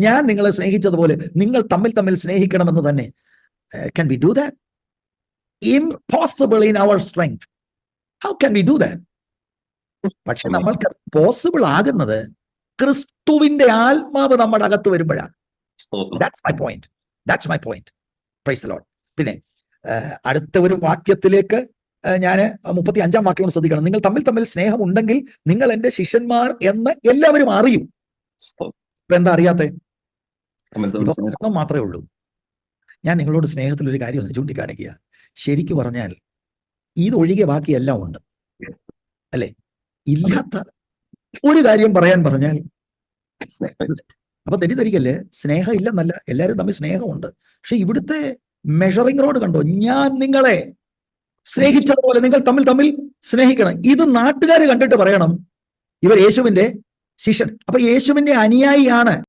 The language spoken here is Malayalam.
ഞാൻ നിങ്ങളെ സ്നേഹിച്ചതുപോലെ നിങ്ങൾ തമ്മിൽ തമ്മിൽ സ്നേഹിക്കണമെന്ന് തന്നെ. Can we do that? Impossible in our strength. How can we do that? പക്ഷെ നമ്മൾക്ക് പോസിബിൾ ആകുന്നത് ക്രിസ്തുവിന്റെ ആത്മാവ് നമ്മുടെ അകത്ത് വരുമ്പോഴാണ്. That's my point. Praise the Lord. പിന്നെ അടുത്ത ഒരു വാക്യത്തിലേക്ക് ഞാൻ 35-ാം വാക്യം ശ്രദ്ധിക്കണം. നിങ്ങൾ തമ്മിൽ തമ്മിൽ സ്നേഹം ഉണ്ടെങ്കിൽ നിങ്ങൾ എന്റെ ശിഷ്യന്മാർ എന്ന് എല്ലാവരും അറിയും. ഇപ്പൊ എന്താ അറിയാത്തെ? സ്നേഹം മാത്രമേ ഉള്ളൂ. ഞാൻ നിങ്ങളോട് സ്നേഹത്തിൽ ഒരു കാര്യം ഒന്ന് ചൂണ്ടിക്കാണിക്കുക. ശരിക്കു പറഞ്ഞാൽ ഇതൊഴികെ ബാക്കിയെല്ലാം ഉണ്ട്, അല്ലെ? ഇല്ലാത്ത ഒരു കാര്യം പറയാൻ പറഞ്ഞാൽ അപ്പൊ തെറ്റിദ്ധരിക്കല്ലേ, സ്നേഹം ഇല്ലെന്നല്ല, എല്ലാവരും തമ്മിൽ സ്നേഹമുണ്ട്. പക്ഷെ ഇവിടുത്തെ മെഷറിംഗ് റോഡ് കണ്ടോ? ഞാൻ നിങ്ങളെ സ്നേഹിച്ചതുപോലെ നിങ്ങൾ തമ്മിൽ തമ്മിൽ സ്നേഹിക്കണം. ഇത് നാട്ടുകാർ കണ്ടിട്ട് പറയണം ഇവർ യേശുവിന്റെ ശിഷ്യൻ. അപ്പൊ യേശുവിന്റെ അനുയായിയാണ്.